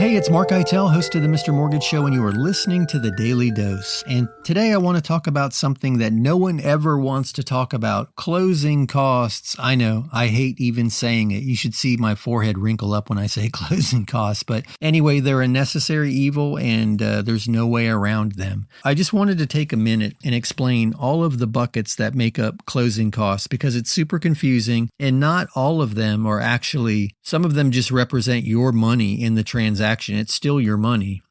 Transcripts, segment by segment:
Hey, it's Mark Eitel, host of the Mr. Mortgage Show, and you are listening to The Daily Dose. And today I want to talk about something that no one ever wants to talk about, closing costs. I know, I hate even saying it. You should see my forehead wrinkle up when I say closing costs. But anyway, they're a necessary evil and there's no way around them. I just wanted to take a minute and explain all of the buckets that make up closing costs because it's super confusing and not all of them are actually, some of them just represent your money in the transaction. It's still your money.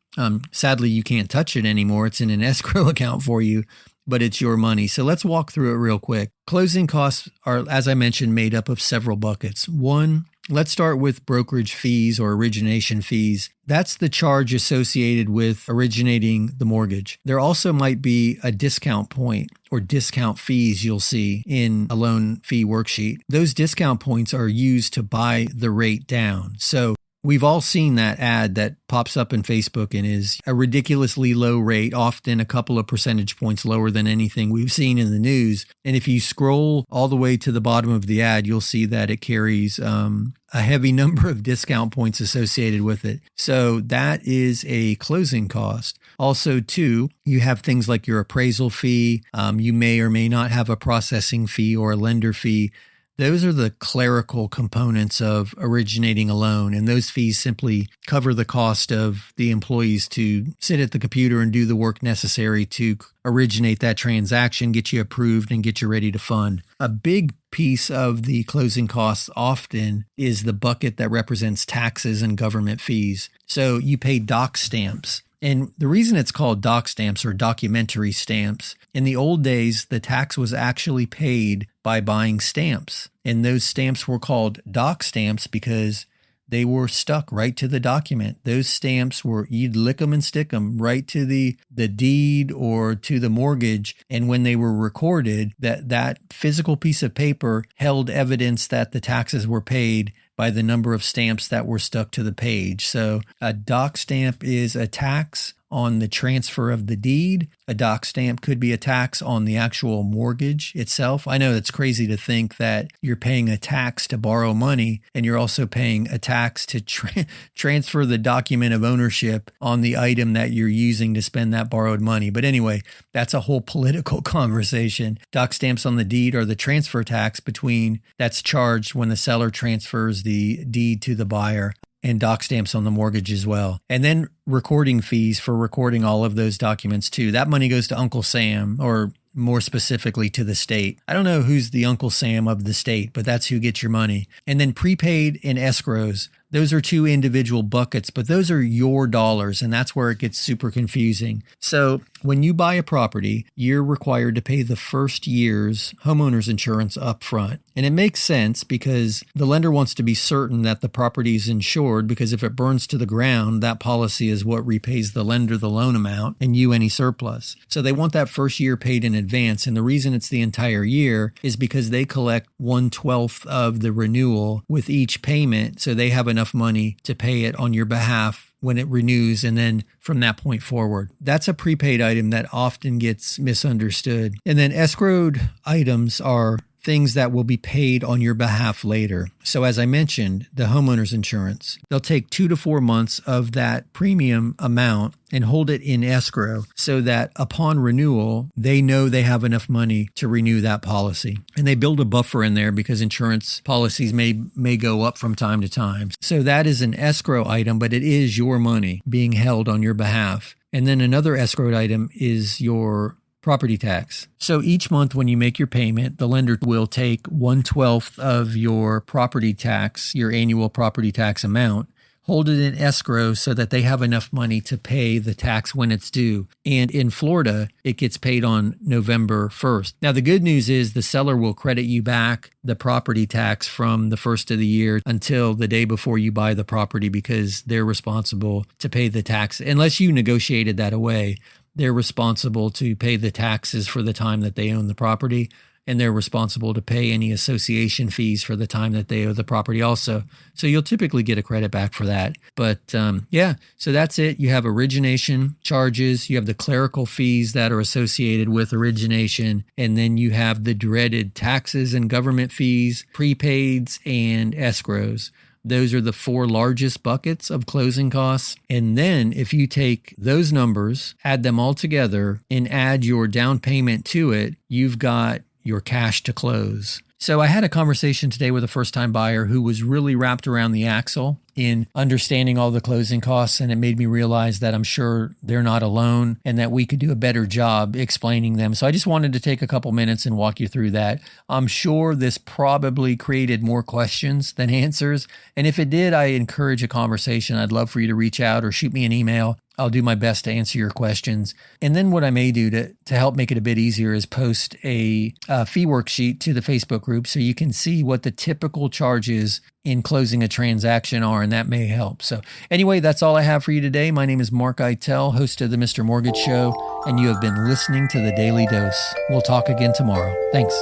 Sadly, you can't touch it anymore. It's in an escrow account for you, but it's your money. So let's walk through it real quick. Closing costs are, as I mentioned, made up of several buckets. One, let's start with brokerage fees or origination fees. That's the charge associated with originating the mortgage. There also might be a discount point or discount fees you'll see in a loan fee worksheet. Those discount points are used to buy the rate down. So we've all seen that ad that pops up in Facebook and is a ridiculously low rate, often a couple of percentage points lower than anything we've seen in the news. And if you scroll all the way to the bottom of the ad, you'll see that it carries a heavy number of discount points associated with it. So that is a closing cost. Also, too, you have things like your appraisal fee. You may or may not have a processing fee or a lender fee. Those are the clerical components of originating a loan, and those fees simply cover the cost of the employees to sit at the computer and do the work necessary to originate that transaction, get you approved, and get you ready to fund. A big piece of the closing costs often is the bucket that represents taxes and government fees. So you pay doc stamps. And the reason it's called doc stamps or documentary stamps, in the old days, the tax was actually paid by buying stamps. And those stamps were called doc stamps because they were stuck right to the document. Those stamps were, you'd lick them and stick them right to the deed or to the mortgage. And when they were recorded, that physical piece of paper held evidence that the taxes were paid by the number of stamps that were stuck to the page. So a doc stamp is a tax on the transfer of the deed. A doc stamp could be a tax on the actual mortgage itself. I know it's crazy to think that you're paying a tax to borrow money and you're also paying a tax to transfer the document of ownership on the item that you're using to spend that borrowed money. But anyway, that's a whole political conversation. Doc stamps on the deed are the transfer tax that's charged when the seller transfers the deed to the buyer, and doc stamps on the mortgage as well. And then recording fees for recording all of those documents too. That money goes to Uncle Sam, or more specifically to the state. I don't know who's the Uncle Sam of the state, but that's who gets your money. And then prepaid and escrows. Those are two individual buckets, but those are your dollars, and that's where it gets super confusing. So when you buy a property, you're required to pay the first year's homeowner's insurance up front. And it makes sense because the lender wants to be certain that the property is insured, because if it burns to the ground, that policy is what repays the lender the loan amount and you any surplus. So they want that first year paid in advance. And the reason it's the entire year is because they collect 1/12 of the renewal with each payment. So they have enough money to pay it on your behalf when it renews, and then from that point forward. That's a prepaid item that often gets misunderstood. And then escrowed items are things that will be paid on your behalf later. So as I mentioned, the homeowner's insurance, they'll take 2 to 4 months of that premium amount and hold it in escrow so that upon renewal, they know they have enough money to renew that policy. And they build a buffer in there because insurance policies may go up from time to time. So that is an escrow item, but it is your money being held on your behalf. And then another escrowed item is your property tax. So each month when you make your payment, the lender will take 1/12 of your property tax, your annual property tax amount, hold it in escrow so that they have enough money to pay the tax when it's due. And in Florida, it gets paid on November 1st. Now, the good news is the seller will credit you back the property tax from the first of the year until the day before you buy the property, because they're responsible to pay the tax. Unless you negotiated that away, they're responsible to pay the taxes for the time that they own the property, and they're responsible to pay any association fees for the time that they owe the property also. So you'll typically get a credit back for that. But so that's it. You have origination charges, you have the clerical fees that are associated with origination, and then you have the dreaded taxes and government fees, prepaids, and escrows. Those are the four largest buckets of closing costs. And then if you take those numbers, add them all together, and add your down payment to it, you've got your cash to close. So I had a conversation today with a first-time buyer who was really wrapped around the axle in understanding all the closing costs, and it made me realize that I'm sure they're not alone and that we could do a better job explaining them. So I just wanted to take a couple minutes and walk you through that. I'm sure this probably created more questions than answers, and if it did, I encourage a conversation. I'd love for you to reach out or shoot me an email. I'll do my best to answer your questions. And then what I may do to help make it a bit easier is post a fee worksheet to the Facebook group so you can see what the typical charges in closing a transaction are, and that may help. So anyway, that's all I have for you today. My name is Mark Eitel, host of the Mr. Mortgage Show, and you have been listening to The Daily Dose. We'll talk again tomorrow. Thanks.